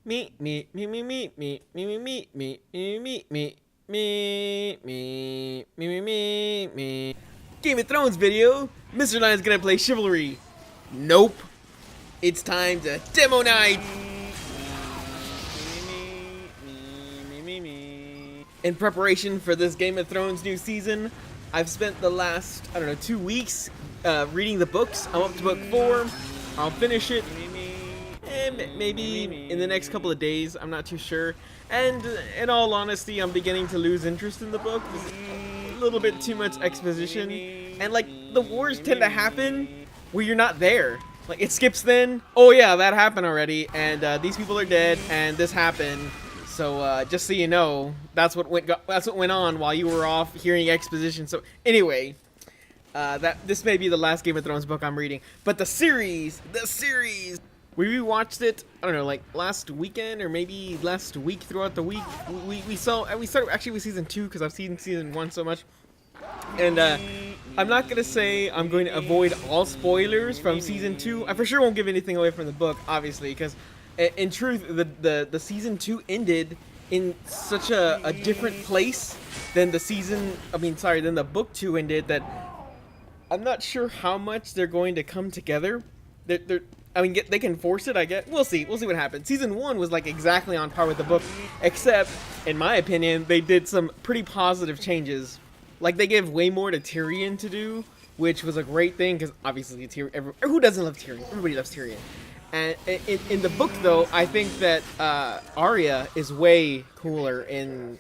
me, me, me, me, me, me, me, me, me, me, me, me, me, me, me, me, me, me. Game of Thrones video. Mr. Lion's gonna play Chivalry. Nope. It's time to demo night. In preparation for this Game of Thrones new season, I've spent the last, 2 weeks reading the books. I'm up to book 4. I'll finish it. Maybe in the next couple of days. I'm not too sure. And in all honesty, I'm beginning to lose interest in the book. There's a little bit too much exposition. And like, the wars tend to happen where you're not there. Like, it skips then. Oh yeah, that happened already. And these people are dead. And this happened. So just so you know, that's what went on while you were off hearing exposition. So anyway, this may be the last Game of Thrones book I'm reading, but the series, we rewatched it. I don't know, like last weekend or maybe last week throughout the week. We started actually with season 2 because I've seen season 1 so much, and I'm not gonna say I'm going to avoid all spoilers from season 2. I for sure won't give anything away from the book, obviously, because in truth, the season 2 ended in such a different place than the book 2 ended, that I'm not sure how much they're going to come together. They can force it, I guess. We'll see what happens. Season 1 was like exactly on par with the book, except, in my opinion, they did some pretty positive changes. Like, they gave way more to Tyrion to do, which was a great thing, because obviously who doesn't love Tyrion? Everybody loves Tyrion. And in the book, though, I think that Arya is way cooler in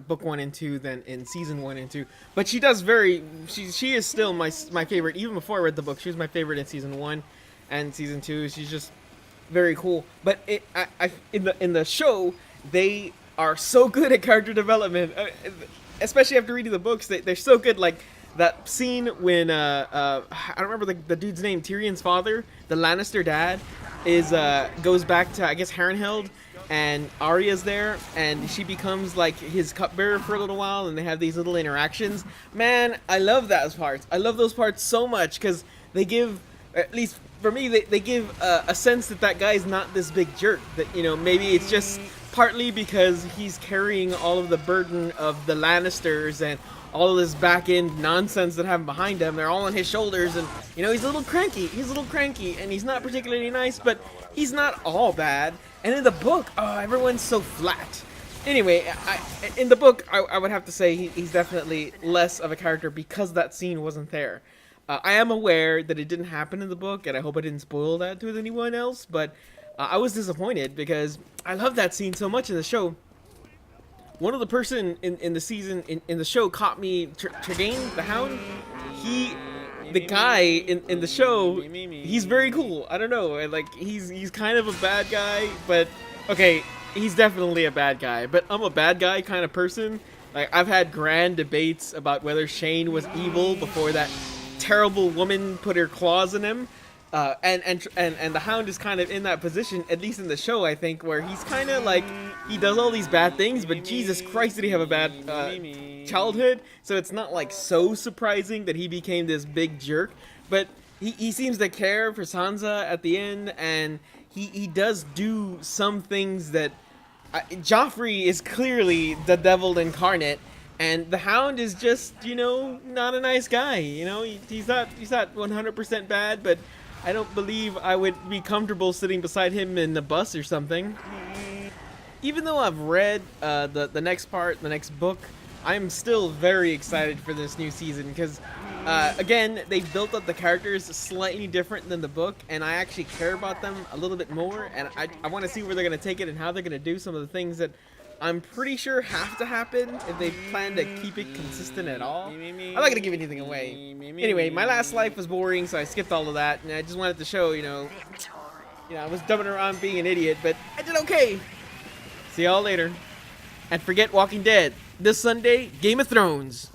book 1 and 2 than in season 1 and 2. But she is still my favorite. Even before I read the book, she was my favorite in season 1 and season 2. She's just very cool. But in the show, they are so good at character development, especially after reading the books. They're so good. Like that scene when I don't remember the dude's name, Tyrion's father, the Lannister dad, goes back to, I guess, Harrenhal, and Arya's there, and she becomes like his cupbearer for a little while, and they have these little interactions. Man, I love those parts. I love those parts so much because they give, at least for me, they give a sense that guy's not this big jerk. That, maybe it's just partly because he's carrying all of the burden of the Lannisters and all of this back end nonsense that happened behind him. They're all on his shoulders, and he's a little cranky. And he's not particularly nice, but he's not all bad. And in the book, everyone's so flat. Anyway, in the book, I would have to say he's definitely less of a character because that scene wasn't there. I am aware that it didn't happen in the book, and I hope I didn't spoil that to anyone else, but I was disappointed because I love that scene so much in the show. One of the person in the season, in the show, caught me, Tregain, the Hound. The guy in the show, he's very cool. I don't know, like, he's kind of a bad guy, but, okay, he's definitely a bad guy, but I'm a bad guy kind of person. Like, I've had grand debates about whether Shane was evil before that terrible woman put her claws in him. And the Hound is kind of in that position, at least in the show, I think, where he's kind of like, he does all these bad things, but Jesus Christ, did he have a bad childhood? So it's not like so surprising that he became this big jerk, but he seems to care for Sansa at the end, and he does do some things that Joffrey is clearly the devil incarnate, and the Hound is just, not a nice guy. He's not 100% bad, but I don't believe I would be comfortable sitting beside him in the bus or something. Even though I've read the next book, I'm still very excited for this new season because, again, they built up the characters slightly different than the book, and I actually care about them a little bit more, and I want to see where they're going to take it and how they're going to do some of the things that I'm pretty sure have to happen if they plan to keep it consistent at all. I'm not going to give anything away. Anyway, my last life was boring, so I skipped all of that, and I just wanted to show, I was dumbing around being an idiot, but I did okay. See y'all later. And forget Walking Dead. This Sunday, Game of Thrones.